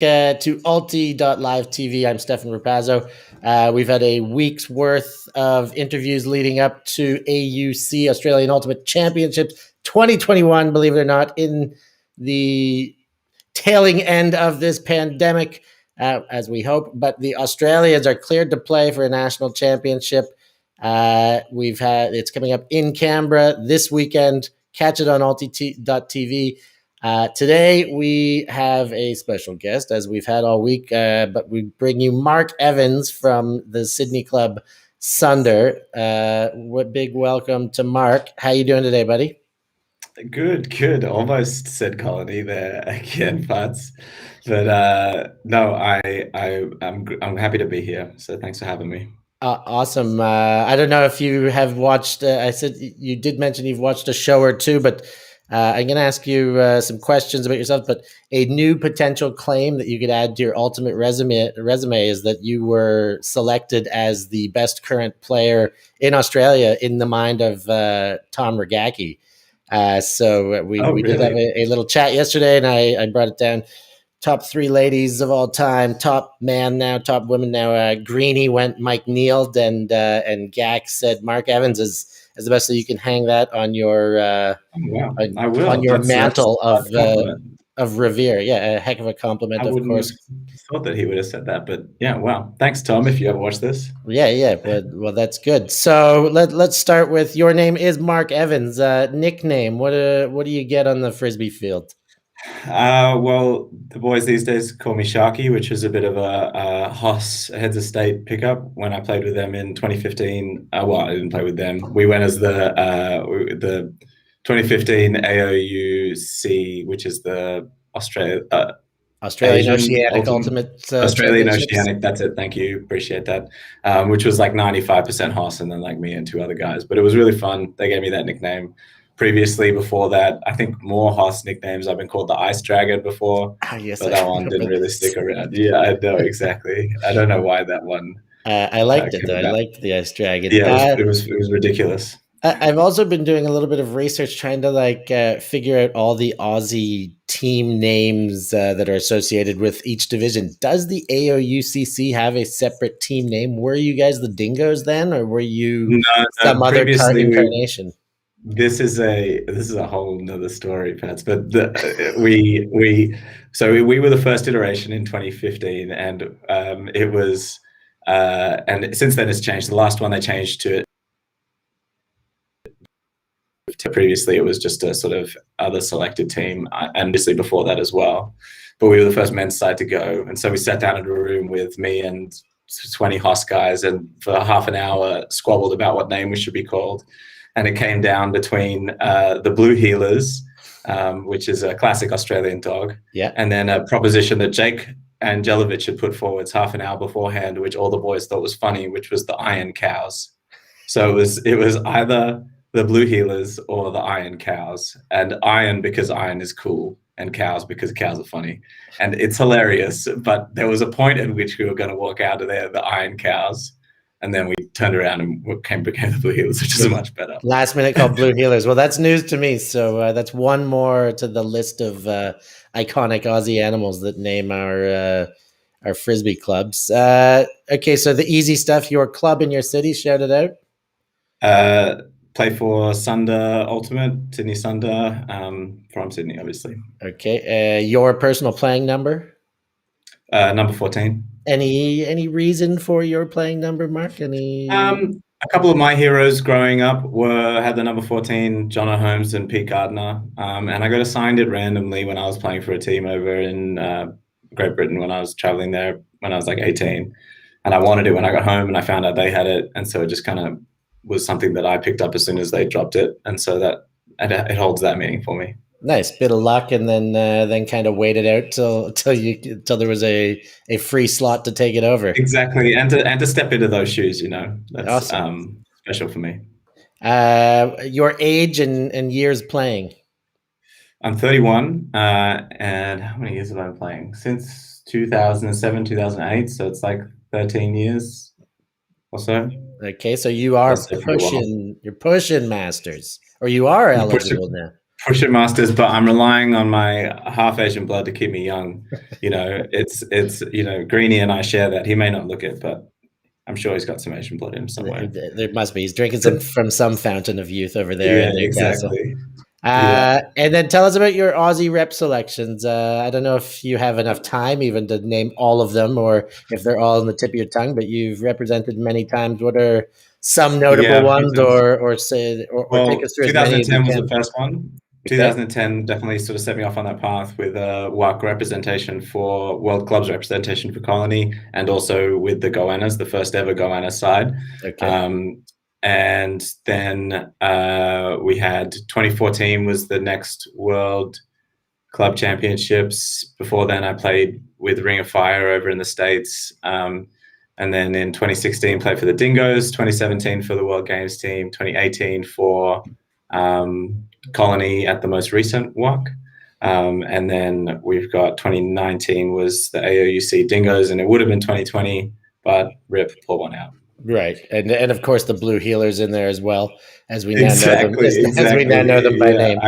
To Alti.live TV. I'm Stefan Pazzo. We've had a week's worth of interviews leading up to AUC, Australian Ultimate Championships 2021, believe it or not, in the tailing end of this pandemic, as we hope. But the Australians are cleared to play for a national championship. It's coming up in Canberra this weekend. Catch it on Alti.tv. Today we have a special guest, as we've had all week, but we bring you Mark Evans from the Sydney club SUNDER. Big welcome to Mark. How you doing today, buddy? Good. Almost said colony there again, Pats. But no, I'm happy to be here. So thanks for having me. Awesome. I don't know if you have watched. I said you did mention you've watched a show or two, but I'm going to ask you some questions about yourself. But a new potential claim that you could add to your ultimate resume is that you were selected as the best current player in Australia in the mind of Tom Regacki. So we did have a little chat yesterday, and I brought it down. Top three ladies of all time, top man now, top women now. Greeny went Mike Neal, and Gack said Mark Evans is the best. So you can hang that on your I will. On your mantle of revere. Yeah, a heck of a compliment. I of course. Have thought that he would have said that, but yeah, wow. Thanks, Tom. If you ever watch this, yeah. Well, that's good. So let's start with your name is Mark Evans. Nickname. What do you get on the frisbee field? Well, the boys these days call me Sharky, which is a bit of a Hoss heads of state pickup. When I played with them in 2015, well, I didn't play with them. We went as the 2015 AOUC, which is the Australian Oceanic Ultimate Australian Oceanic. That's it. Thank you. Appreciate that. Which was like 95% Hoss, and then like me and two other guys. But it was really fun. They gave me that nickname. Previously, before that, I think more Hoss nicknames. I've been called the Ice Dragon before, yes, but that one didn't really stick around. Yeah, I know exactly. I don't know why that one. I liked it though. I liked the Ice Dragon. Yeah, it was ridiculous. I've also been doing a little bit of research trying to figure out all the Aussie team names that are associated with each division. Does the AOUCC have a separate team name? Were you guys the Dingoes then, or were you some other incarnation? This is a whole nother story, Pats. But we were the first iteration in 2015, and it was and since then it's changed. The last one they changed to previously it was just a sort of other selected team, and obviously before that as well. But we were the first men's side to go, and so we sat down in a room with me and 20 Hoss guys, and for half an hour squabbled about what name we should be called. And it came down between the Blue Heelers, which is a classic Australian dog, and then a proposition that Jake Angelovich had put forwards half an hour beforehand, which all the boys thought was funny, which was the Iron Cows. So it was either the Blue Heelers or the Iron Cows, and Iron because Iron is cool, and Cows because cows are funny, and it's hilarious. But there was a point at which we were going to walk out of there, the Iron Cows. And then we turned around and became the Blue Heelers, which is much better. Last minute called Blue Heelers. Well, that's news to me. So that's one more to the list of iconic Aussie animals that name our frisbee clubs. Okay, so the easy stuff. Your club in your city, shout it out. Play for SUNDER Ultimate, Sydney SUNDER, from Sydney, obviously. Okay, your personal playing number? Number 14. Any reason for your playing number, Mark? A couple of my heroes growing up had the number 14, John Holmes and Pete Gardner, and I got assigned it randomly when I was playing for a team over in Great Britain when I was traveling there when I was like 18, and I wanted it when I got home, and I found out they had it, and so it just kind of was something that I picked up as soon as they dropped it, and so that it holds that meaning for me. Nice bit of luck, and then kind of waited out till there was a free slot to take it over. Exactly, and to step into those shoes, that's awesome. Special for me. Your age and years playing? I'm 31, and how many years have I been playing? Since 2007, 2008, so it's like 13 years or so. Okay, so you are pushing. You're pushing Masters, or you are eligible now. push it masters, but I'm relying on my half Asian blood to keep me young. It's Greenie and I share that. He may not look it, but I'm sure he's got some Asian blood in him somewhere. There must be. He's drinking some from some fountain of youth over there Yeah, in Newcastle. exactly. Yeah. And then tell us about your Aussie rep selections. I don't know if you have enough time even to name all of them, or if they're all on the tip of your tongue. But you've represented many times. What are some notable Yeah, a few ones, times. or take Well, us through as many as you 2010 was can? the first one. Okay. 2010 definitely sort of set me off on that path with WAC representation for World Clubs representation for Colony, and also with the Goannas, the first ever Goanna side. Okay. And then we had 2014 was the next World Club Championships. Before then, I played with Ring of Fire over in the States. And then in 2016, played for the Dingoes, 2017 for the World Games team, 2018 for Colony at the most recent WAC. And then we've got 2019 was the AOUC Dingoes, and it would have been 2020, but RIP, pull one out. Right, and of course the Blue Healers in there as well, as we now Exactly, know them, as we now know them by name.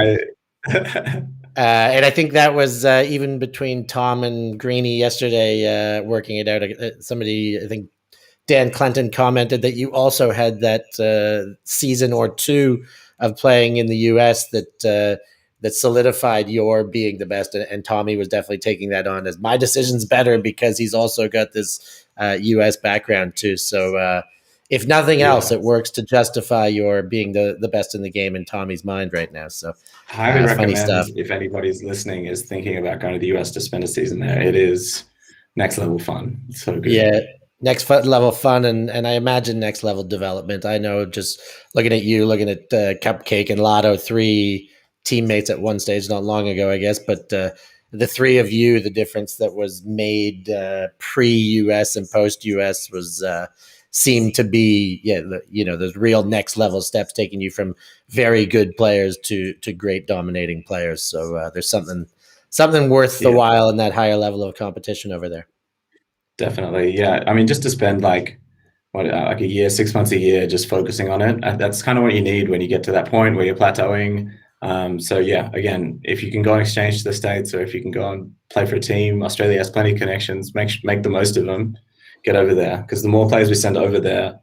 And I think that was even between Tom and Greenie yesterday, working it out. Somebody, I think Dan Clinton, commented that you also had that season or two of playing in the US that solidified your being the best. And Tommy was definitely taking that on as my decision's better because he's also got this US background too. So if nothing else, it works to justify your being the best in the game in Tommy's mind right now. So highly recommend if anybody's listening is thinking about going to the US to spend a season there. It is next level fun. It's so good. Yeah. Next level fun, and I imagine next level development. I know just looking at you, looking at Cupcake and Lotto, three teammates at one stage not long ago, I guess, but the three of you, the difference that was made pre-US and post-US was seemed to be, those real next level steps taking you from very good players to great dominating players. So there's something worth the while in that higher level of competition over there. Definitely. Yeah. I mean, just to spend like a year, 6 months a year, just focusing on it. That's kind of what you need when you get to that point where you're plateauing. So yeah, again, if you can go on exchange to the States, or if you can go and play for a team, Australia has plenty of connections, make the most of them, get over there. Because the more players we send over there,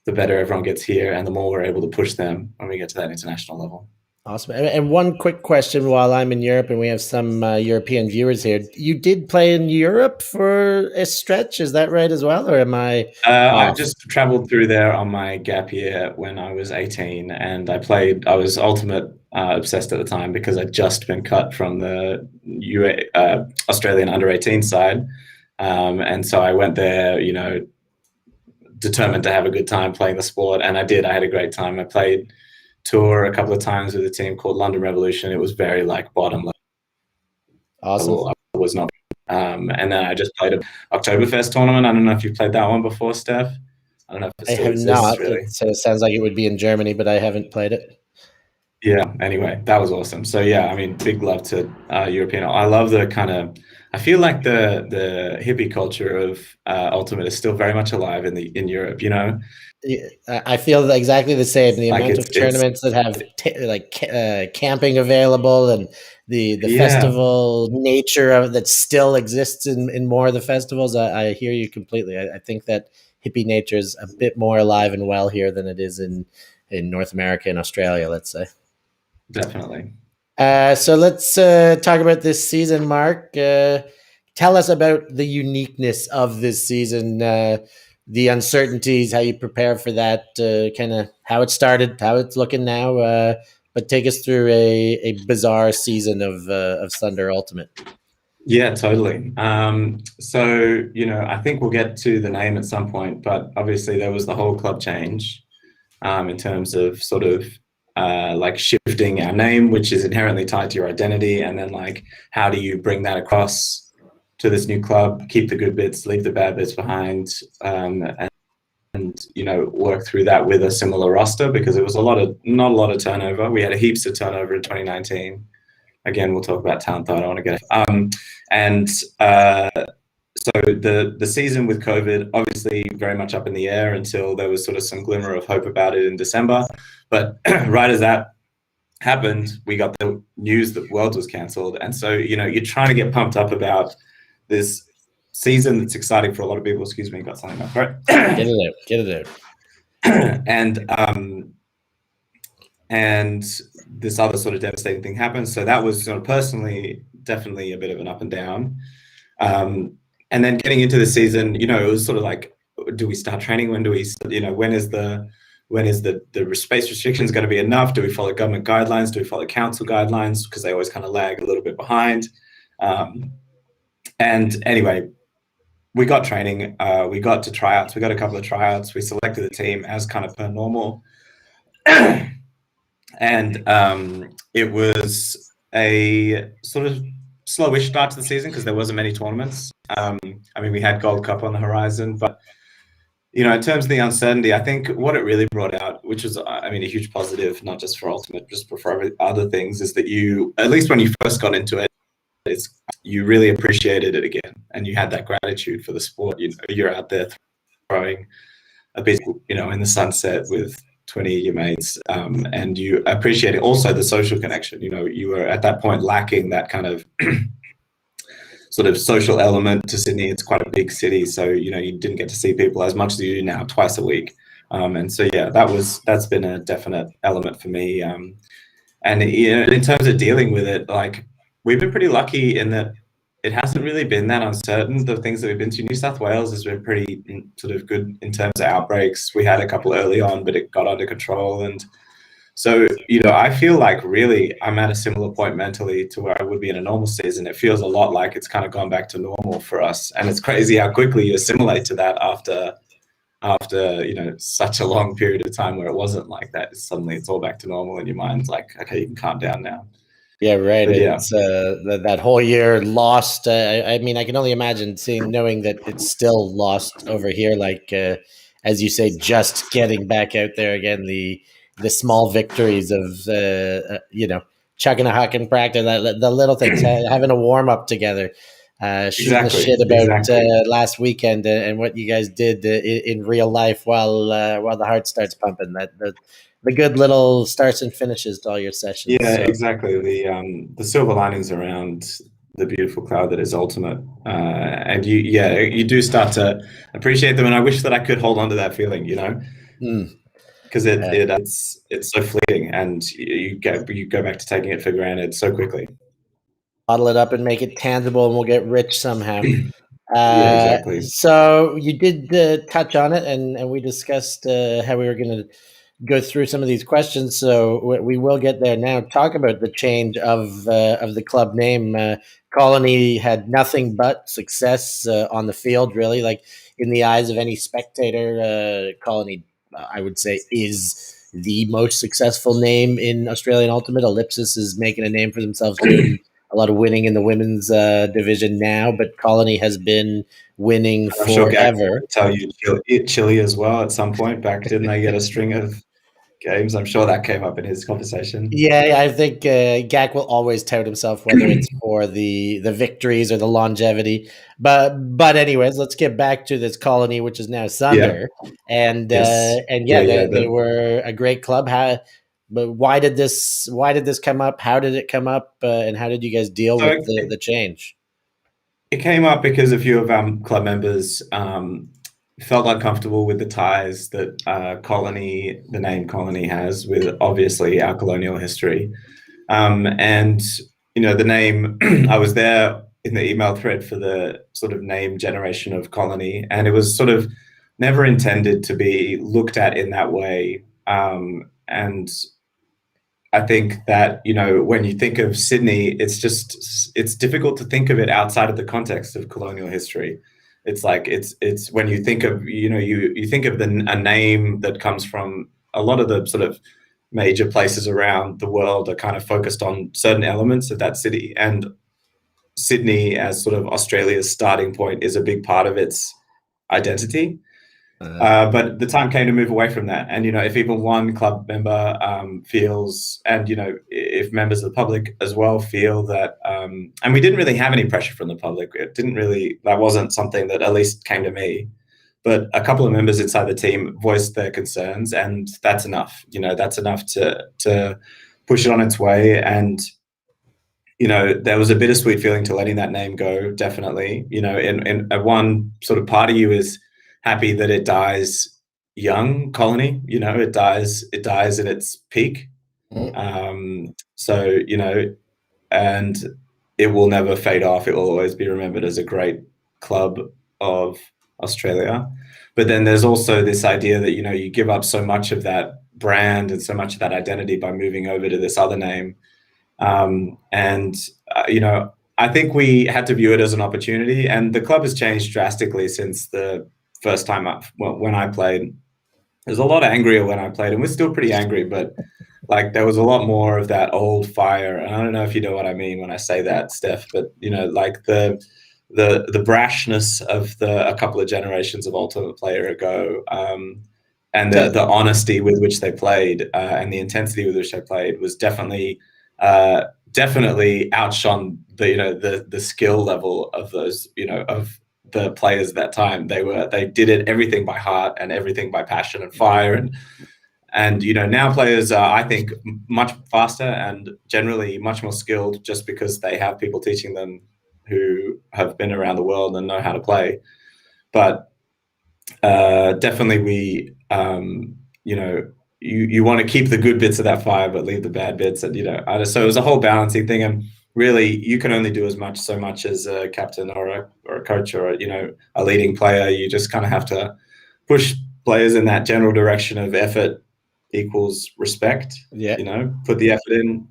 the better everyone gets here and the more we're able to push them when we get to that international level. Awesome. And one quick question while I'm in Europe and we have some European viewers here. You did play in Europe for a stretch, is that right as well? Or am I I just traveled through there on my gap year when I was 18, and I was ultimate obsessed at the time because I'd just been cut from the Australian under-18 side. And so I went there, determined to have a good time playing the sport, and I did. I had a great time. I played tour a couple of times with a team called London Revolution. It was very like bottom level. Awesome. I was not. And then I just played an Oktoberfest tournament. I don't know if you've played that one before, Steph. I don't know if it still exists, not. Really. So it sounds like it would be in Germany, but I haven't played it. Yeah. Anyway, that was awesome. So yeah, I mean, big love to European. I love the kind of. I feel like the hippie culture of Ultimate is still very much alive in Europe. I feel exactly the same. The amount of tournaments that have camping available, and the festival nature that still exists in more of the festivals. I hear you completely. I think that hippie nature is a bit more alive and well here than it is in North America and Australia, let's say. Definitely. So let's talk about this season, Mark. Tell us about the uniqueness of this season, the uncertainties, how you prepare for that, kind of how it started, how it's looking now. But take us through a bizarre season of SUNDER Ultimate. Yeah, totally. So, I think we'll get to the name at some point, but obviously there was the whole club change in terms of sort of like shifting our name, which is inherently tied to your identity. And then like, how do you bring that across to this new club, keep the good bits, leave the bad bits behind, and work through that with a similar roster, because it was not a lot of turnover. We had heaps of turnover in 2019. Again, we'll talk about talent though. I don't want to get so the season with COVID, obviously very much up in the air until there was sort of some glimmer of hope about it in December. But right as that happened, we got the news that Worlds was cancelled, and so you're trying to get pumped up about this season that's exciting for a lot of people. Excuse me, got something in my throat. Get it out. Get it out. And this other sort of devastating thing happened. So that was sort of personally definitely a bit of an up and down. And then getting into the season, it was sort of like, do we start training? When do we, when is the space restrictions going to be enough? Do we follow government guidelines? Do we follow council guidelines? Because they always kind of lag a little bit behind. And anyway, we got training. We got to tryouts. We got a couple of tryouts. We selected the team as kind of per normal. And it was a sort of slowish start to the season because there wasn't many tournaments. We had Gold Cup on the horizon, but in terms of the uncertainty, I think what it really brought out, which was, a huge positive, not just for Ultimate, just for other things, is that at least when you first got into it, you really appreciated it again, and you had that gratitude for the sport. You're out there throwing a bit, in the sunset with 20 of your mates, and you appreciate it. Also the social connection. You were at that point lacking that kind of sort of social element to Sydney. It's quite a big city, so you didn't get to see people as much as you do now, twice a week. And so that's been a definite element for me. And in terms of dealing with it, like, we've been pretty lucky in that it hasn't really been that uncertain. The things that we've been to, New South Wales has been pretty sort of good in terms of outbreaks. We had a couple early on, but it got under control. And so, I feel like really I'm at a similar point mentally to where I would be in a normal season. It feels a lot like it's kind of gone back to normal for us. And it's crazy how quickly you assimilate to that after such a long period of time where it wasn't like that. Suddenly it's all back to normal and your mind's like, okay, you can calm down now. Yeah, right. But it's that whole year lost. I can only imagine knowing that it's still lost over here. Like, as you say, just getting back out there again, the small victories of chucking a huck in practice, the little things, having a warm up together, shooting the shit about last weekend and what you guys did in real life while the heart starts pumping. The good little starts and finishes to all your sessions. Yeah, so. Exactly. The silver linings around the beautiful cloud that is Ultimate, and you do start to appreciate them. And I wish that I could hold on to that feeling, because it's so fleeting, and you go back to taking it for granted so quickly. Bottle it up and make it tangible, and we'll get rich somehow. Yeah, exactly. So you did touch on it, and we discussed how we were going to go through some of these questions. So we will get there now. Talk about the change of the club name. Colony had nothing but success on the field, really. Like, in the eyes of any spectator, Colony, I would say, is the most successful name in Australian Ultimate. Ellipsis is making a name for themselves, doing a lot of winning in the women's division now, but Colony has been winning forever. Tell you Chile as well at some point back. Didn't they get a string of games? I'm sure that came up in his conversation. Yeah, I think Gak will always tout himself, whether it's for the victories or the longevity. But anyways, let's get back to this Colony, which is now Sunder, they were a great club. But why did this come up? How did it come up? And how did you guys deal with the change? It came up because a few of our club members felt uncomfortable with the ties that the name Colony has with, obviously, our colonial history. And, the name, I was there in the email thread for the sort of name generation of Colony, and it was sort of never intended to be looked at in that way. And I think that, when you think of Sydney, it's difficult to think of it outside of the context of colonial history. It's like, it's when you think of, you think of a name that comes from a lot of the sort of major places around the world are kind of focused on certain elements of that city. And Sydney, as sort of Australia's starting point, is a big part of its identity. But the time came to move away from that. And, if even one club member feels, and, if members of the public as well feel that, and we didn't really have any pressure from the public. That wasn't something that at least came to me. But a couple of members inside the team voiced their concerns, and that's enough. That's enough to push it on its way. And there was a bittersweet feeling to letting that name go, definitely. And one sort of part of you is happy that it dies young, Colony. It dies at its peak. So, and it will never fade off. It will always be remembered as a great club of Australia. But then there's also this idea that, you give up so much of that brand and so much of that identity by moving over to this other name. And I think we had to view it as an opportunity, and the club has changed drastically since the first time when I played. There's a lot angrier when I played, and we're still pretty angry, but like there was a lot more of that old fire. And I don't know if you know what I mean when I say that, Steph, but like the brashness of a couple of generations of Ultimate Player ago, and the honesty with which they played, and the intensity with which they played was definitely outshone the skill level of those of the players at that time. They did it everything by heart and everything by passion and fire. And now players are, I think, much faster and generally much more skilled, just because they have people teaching them who have been around the world and know how to play. But definitely we you want to keep the good bits of that fire but leave the bad bits. And so it was a whole balancing thing. And really, you can only do so much as a captain or a coach or a leading player. You just kind of have to push players in that general direction of effort equals respect. Put the effort in,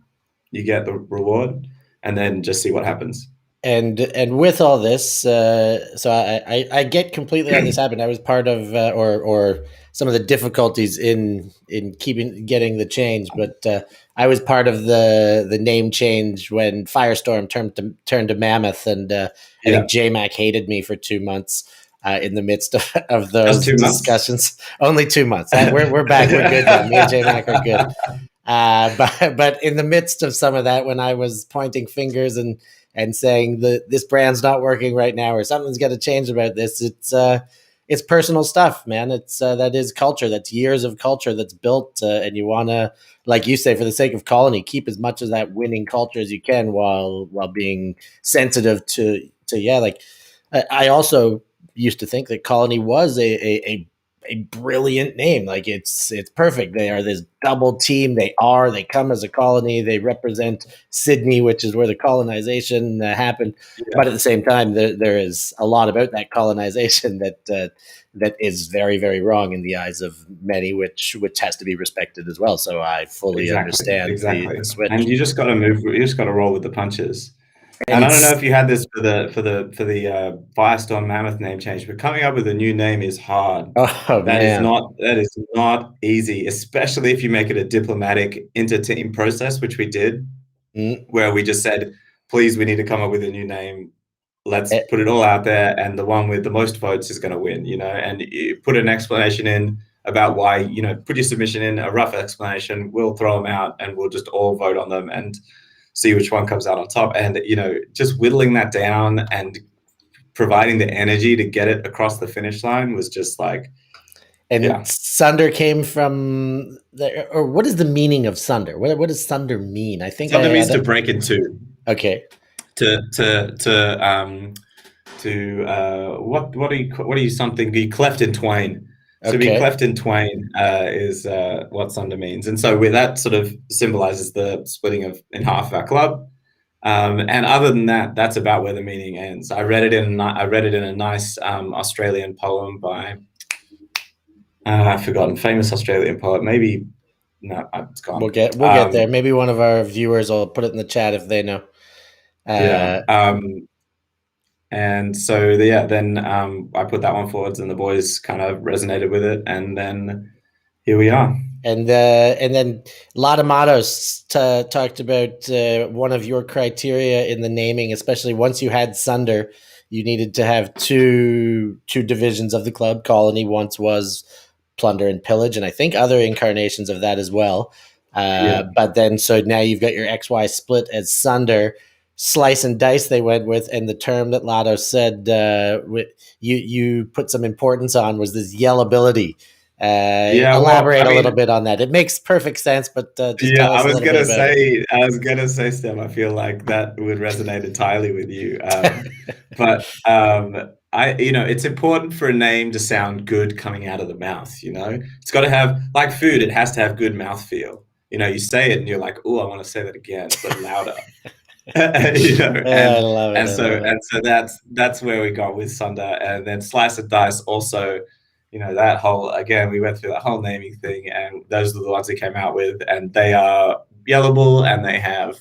you get the reward, and then just see what happens. And with all this, so I get completely how this happened. I was part of or some of the difficulties in getting the change, but I was part of the name change when Firestorm turned to Mammoth, and I think J-Mac hated me for 2 months in the midst of those discussions. Only 2 months. We're back. We're good now. Me and J-Mac are good. But in the midst of some of that, when I was pointing fingers and saying that this brand's not working right now, or something's got to change about this, it's personal stuff, man. It's that is culture. That's years of culture that's built, and you want to, like you say, for the sake of Colony, keep as much of that winning culture as you can while being sensitive to like I also used to think that Colony was a brilliant name. Like it's perfect. They are this double team. They come as a colony. They represent Sydney, which is where the colonization happened. But at the same time, there is a lot about that colonization that is very, very wrong in the eyes of many, which has to be respected as well. So I fully understand the switch. And you just got to move. You just got to roll with the punches. And I don't know if you had this for the Firestorm Mammoth name change, but coming up with a new name is hard. That is not easy, especially if you make it a diplomatic inter-team process, which we did, where we just said, please, we need to come up with a new name. Let's put it all out there, and the one with the most votes is going to win. And you put an explanation in about why. Put your submission in, a rough explanation. We'll throw them out, and we'll just all vote on them and see which one comes out on top. And just whittling that down and providing the energy to get it across the finish line was just like. And Sunder came from or what is the meaning of Sunder? What does Sunder mean? I think Sunder means to break in two. Okay. What are you something? Be cleft in twain. So be cleft in twain is what Sunder means. And so with that sort of symbolizes the splitting in half of our club. And other than that, that's about where the meaning ends. I read it in a nice Australian poem by I've forgotten, famous Australian poet. Maybe no, it's gone. We'll get there. Maybe one of our viewers will put it in the chat if they know. And so then I put that one forwards, and the boys kind of resonated with it, and then here we are. And then Lada Matos talked about one of your criteria in the naming, especially once you had Sunder, you needed to have two divisions of the club. Colony once was Plunder and Pillage, and I think other incarnations of that as well. But then, so now you've got your XY split as Sunder. Slice and dice they went with, and the term that Lado said you put some importance on was this yellability. Yeah, well, Elaborate I a little mean, bit on that. It makes perfect sense, but just yeah, tell us a little bit about it. I was gonna say, Steph, I feel like that would resonate entirely with you. But it's important for a name to sound good coming out of the mouth. It's got to have, like food, it has to have good mouthfeel. You say it and you're like, oh, I want to say that again, but louder. you know, I and love it. and I so love it. and so that's where we got with Sunder, and then Slice and Dice also. That whole, again, we went through that whole naming thing, and those are the ones we came out with, and they are yellable, and they have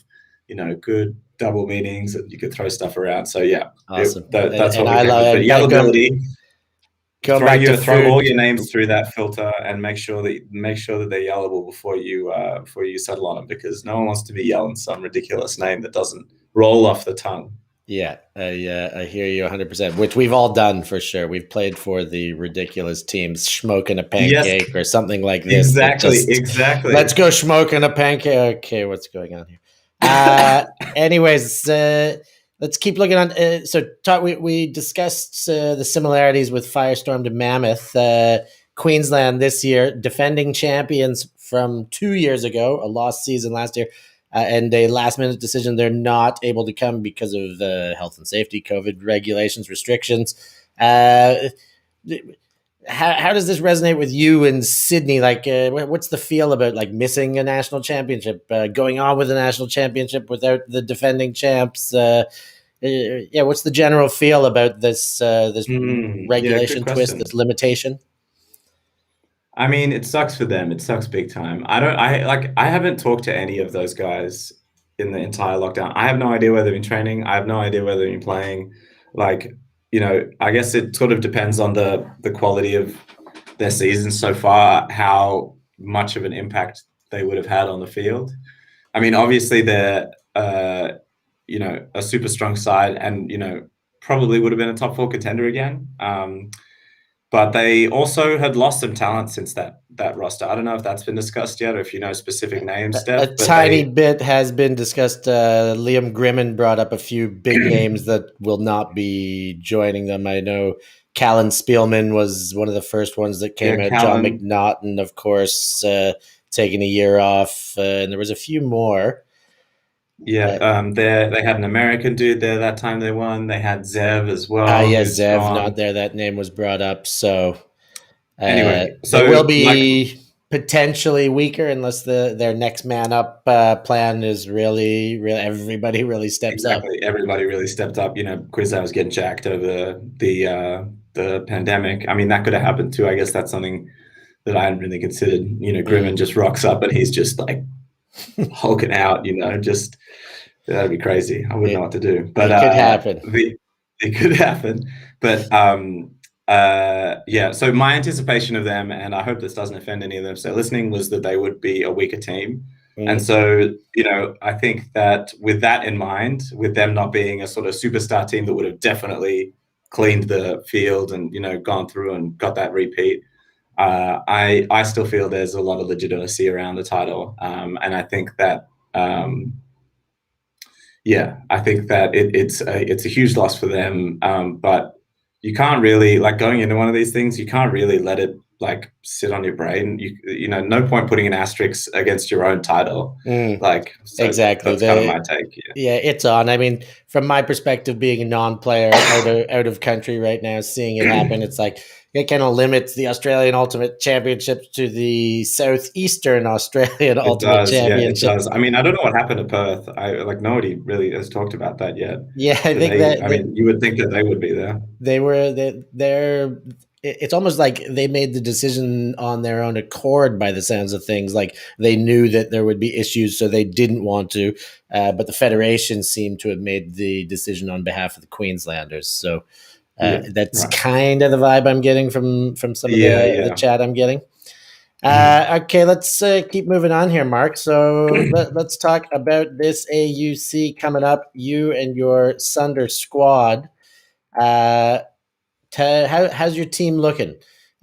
good double meanings, and you could throw stuff around. So yeah, Awesome. that's And what we I came love with. But it. yellability, Going back to throw all food. your names through that filter, and make sure that they're yellable before you settle on them, because no one wants to be yelling some ridiculous name that doesn't roll off the tongue. Yeah, I hear you 100%, which we've all done for sure. We've played for the ridiculous teams, smoking a Yes, pancake or something like this. That exactly, just, let's exactly. go smoking a pancake. Okay, what's going on here? Anyways, let's keep looking on. We discussed the similarities with Firestorm to Mammoth. Queensland this year, defending champions from 2 years ago, a lost season last year, and a last minute decision. They're not able to come because of health and safety, COVID regulations, restrictions. How does this resonate with you in Sydney? Like, what's the feel about like missing a national championship, going on with a national championship without the defending champs? Yeah, what's the general feel about this Yeah, good regulation twist, question. this limitation? I mean, it sucks for them. It sucks big time. I haven't talked to any of those guys in the entire lockdown. I have no idea whether they've been training. I have no idea whether they've been playing. Like, I guess it sort of depends on the quality of their season so far, how much of an impact they would have had on the field. I mean, obviously they're a super strong side, and probably would have been a top four contender again. But they also had lost some talent since that roster. I don't know if that's been discussed yet, or if you know specific names, A Steph. But tiny bit has been discussed. Liam Grimmin brought up a few big names that will not be joining them. I know Callan Spielman was one of the first ones that yeah, came out. John Callan, McNaughton, of course, taking a year off, and there was a few more. yeah, Uh, they had an American dude there that time they won. They had Zev as well, yeah, who's Zev not strong. there. That name was brought up. So Anyway, they will so like be potentially weaker unless their next man up plan is really everybody really steps up. exactly, everybody really stepped up. Quizzow was getting jacked over the pandemic. I mean, that could have happened too. I guess that's something that I hadn't really considered. Grimmin Mm. just rocks up and he's just like hulking out. Just that'd be crazy. I wouldn't know It what to do. But it could happen. it could happen. But yeah. So my anticipation of them, and I hope this doesn't offend any of them if they're listening, was that they would be a weaker team. And Mm. so, I think that with that in mind, with them not being a sort of superstar team that would have definitely cleaned the field and gone through and got that repeat, I still feel there's a lot of legitimacy around the title, and I think that yeah, I think that it's a huge loss for them. But you can't really, like, going into one of these things, you can't really let it like sit on your brain. No point putting an asterisk against your own title. Mm. Like, so Exactly. that's kind of my take. Yeah. Yeah, it's on. I mean, from my perspective, being a non-player out of country right now, seeing it happen, it's like it kind of limits the Australian Ultimate Championships to the Southeastern Australian It Ultimate does, yeah, it Championship. does. I mean, I don't know what happened to Perth. Nobody really has talked about that yet. Yeah, I Do think they? that, I mean, you would think that they would be there. they were they're it's almost like they made the decision on their own accord by the sounds of things. Like they knew that there would be issues, so they didn't want to, but the federation seemed to have made the decision on behalf of the Queenslanders. So Yeah, that's right. kind of the vibe I'm getting from some of Yeah, the yeah. chat I'm getting. Mhm. Okay, let's keep moving on here, Mark. So let's talk about this AUC coming up. You and your Sunder squad. Uh, how's your team looking?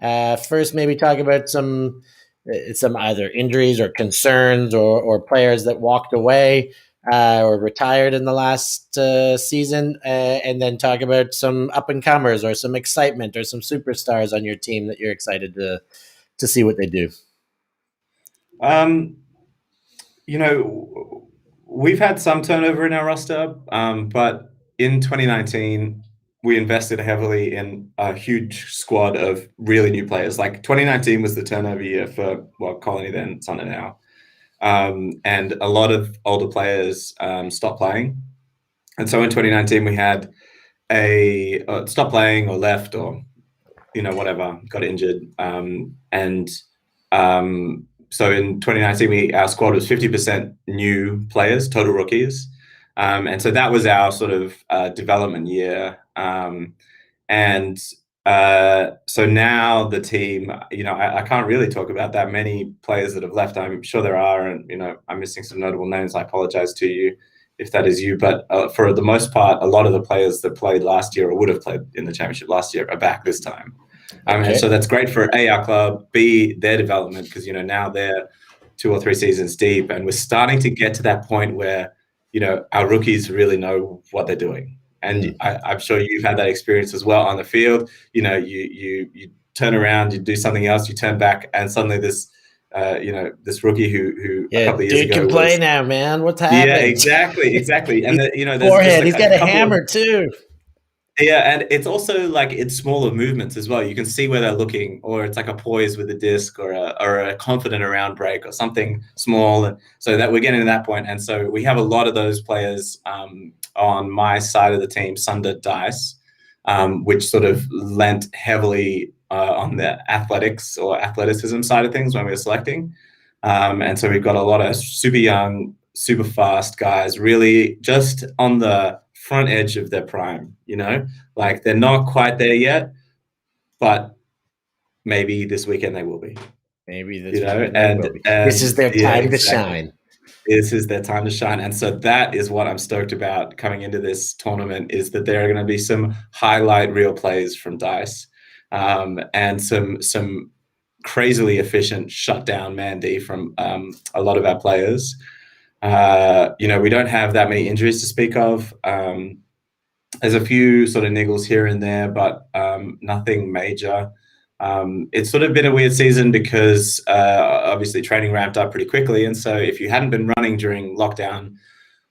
First, maybe talk about some either injuries or concerns or players that walked away or retired in the last season, and then talk about some up and comers or some excitement or some superstars on your team that you're excited to see what they do? You know, we've had some turnover in our roster, but in 2019, we invested heavily in a huge squad of really new players. Like 2019 was the turnover year for Colony then, SUNDER now, and a lot of older players stopped playing. And so in 2019, we had a stopped playing or left or whatever, got injured, and so in 2019, our squad was 50% new players, total rookies. And so that was our sort of development year. And so now the team, I can't really talk about that many players that have left. I'm sure there are, and, I'm missing some notable names. I apologize to you if that is you. But for the most part, a lot of the players that played last year or would have played in the championship last year are back this time. And so that's great for A, our club, B, their development, because, now they're 2 or 3 seasons deep, and we're starting to get to that point where, our rookies really know what they're doing. And I'm sure you've had that experience as well on the field. You turn around, you do something else, you turn back, and suddenly this rookie who a couple of years ago can play now, man. What's happened? Yeah, exactly. And there's forehead. He's got a hammer too. Yeah, and it's also like it's smaller movements as well. You can see where they're looking, or it's like a poise with a disc, or a confident around break, or something small. And so that we're getting to that point. And so we have a lot of those players on my side of the team, SUNDER Dice, which sort of lent heavily on the athletics or athleticism side of things when we were selecting. And so we've got a lot of super young, super fast guys, really just on the front edge of their prime, like they're not quite there yet, but maybe this weekend they will be. Maybe this weekend they will be. This is their time to shine. This is their time to shine. And so that is what I'm stoked about coming into this tournament, is that there are going to be some highlight reel plays from Dice, and some crazily efficient shutdown man D from a lot of our players. We don't have that many injuries to speak of. There's a few sort of niggles here and there, but nothing major. It's sort of been a weird season because obviously training ramped up pretty quickly. And so if you hadn't been running during lockdown,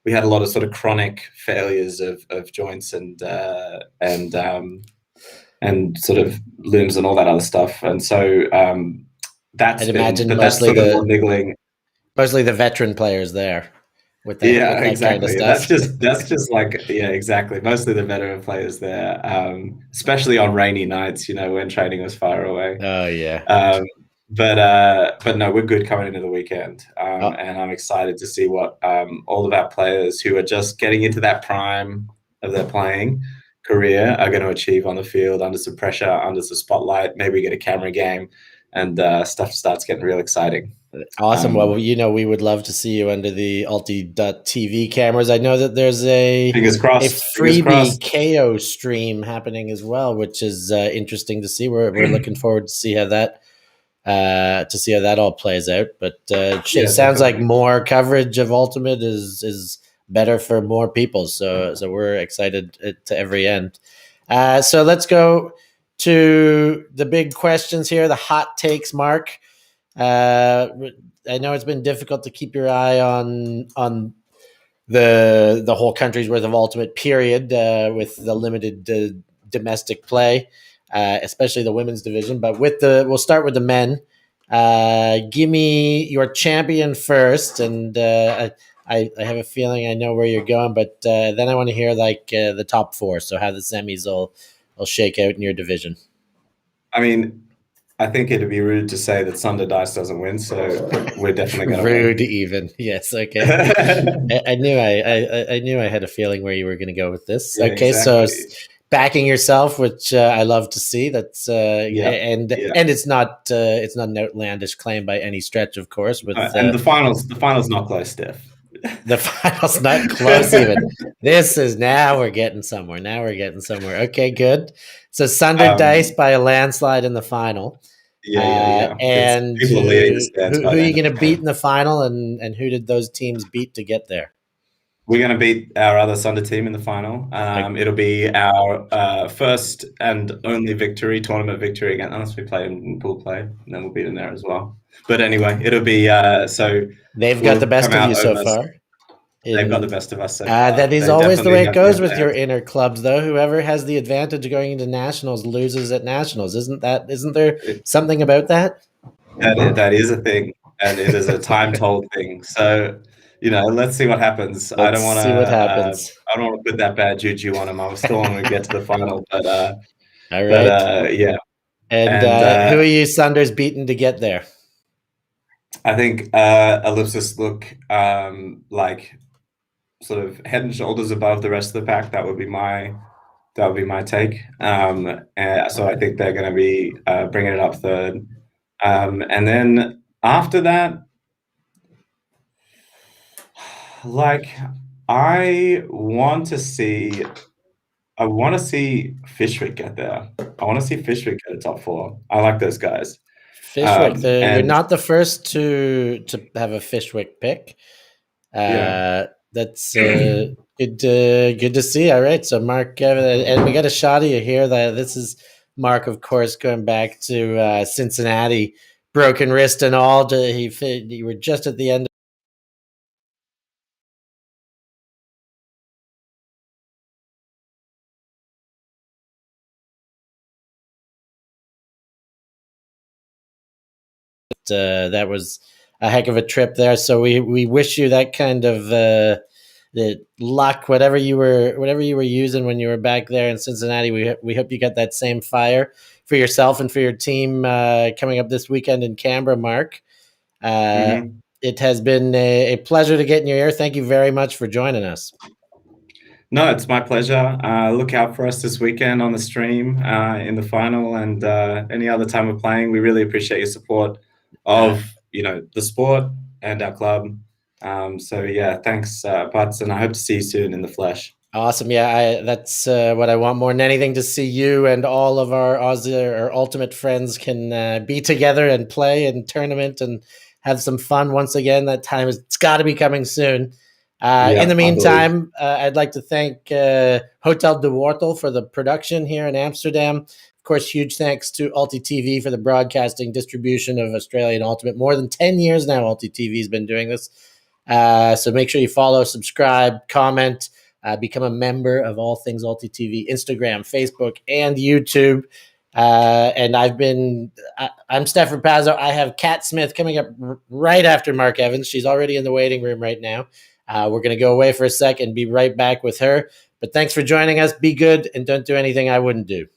we had a lot of sort of chronic failures of joints and sort of limbs and all that other stuff. And so that's mostly the niggling. Mostly the veteran players there. With that exactly. Kind of stuff. That's just like, exactly. Mostly the veteran players there, especially on rainy nights, when training was far away. Oh yeah. But no, we're good coming into the weekend, and I'm excited to see what all of our players who are just getting into that prime of their playing career are going to achieve on the field under some pressure, under the spotlight. Maybe we get a camera game, and stuff starts getting real exciting. Awesome. Well, we would love to see you under the Alti.tv cameras. I know that there's a freebie KO stream happening as well, which is interesting to see. We're looking forward to see how that all plays out. But it sounds like more coverage of Ultimate is better for more people. So we're excited to every end. So let's go to the big questions here, the hot takes, Mark. I know it's been difficult to keep your eye on the whole country's worth of Ultimate period with the limited domestic play, especially the women's division. But we'll start with the men. Give me your champion first, and I have a feeling I know where you're going, but then I want to hear the top 4. So how the semis will shake out in your division. I mean, I think it'd be rude to say that SUNDER Dice doesn't win, so we're definitely going to win. Rude even. Yes, okay. I knew I had a feeling where you were going to go with this. Yeah, okay, exactly. So backing yourself, which I love to see. That's and it's not an outlandish claim by any stretch, of course. With and the finals not close, Stef. The finals not close even. Now we're getting somewhere. Okay, good. So SUNDER Dice by a landslide in the final. Yeah. And who are you going to beat in the final, and who did those teams beat to get there? We're going to beat our other SUNDER team in the final. It'll be our first and only tournament victory again, unless we play in pool play, and then we'll beat them there as well. But anyway, it'll be so. They've got the best of you so far. They've got the best of us so far. That is always the way it goes with your inner clubs, though. Whoever has the advantage of going into nationals loses at nationals. Isn't there something about that? That is a thing, and it is a time-told thing. So, let's see what happens. I don't want to put that bad juju on them. I still want to get to the final, but all right. yeah. And who are you Sunders beaten to get there? I think Ellipsis look like sort of head and shoulders above the rest of the pack. That would be my take. So I think they're going to be bringing it up third. And then after that, I want to see Fishwick get there. I want to see Fishwick get a top 4. I like those guys. Fishwick, you're not the first to have a Fishwick pick. That's good to see. All right, so Mark, and we got a shot of you here. That this is Mark, of course, going back to Cincinnati, broken wrist and all. You were just at the end. That was a heck of a trip there. So we wish you that kind of the luck, whatever you were using when you were back there in Cincinnati. We hope you got that same fire for yourself and for your team coming up this weekend in Canberra, Mark. It has been a pleasure to get in your ear. Thank you very much for joining us. No, it's my pleasure. Look out for us this weekend on the stream in the final and any other time we're playing. We really appreciate your support of the sport and our club. So yeah, thanks, Putz, and I hope to see you soon in the flesh. Awesome. Yeah, that's what I want more than anything, to see you and all of our Aussie or Ultimate friends can be together and play in tournament and have some fun once again. That time it's got to be coming soon. In the meantime, I'd like to thank Hotel de Wortel for the production here in Amsterdam. Of course, huge thanks to Ulti TV for the broadcasting distribution of Australian Ultimate. More than 10 years now, Ulti TV has been doing this. So make sure you follow, subscribe, comment, become a member of all things Ulti TV, Instagram, Facebook, and YouTube. And I'm Stef Pazzo. I have Kat Smith coming up right after Mark Evans. She's already in the waiting room right now. We're going to go away for a sec and be right back with her. But thanks for joining us. Be good and don't do anything I wouldn't do.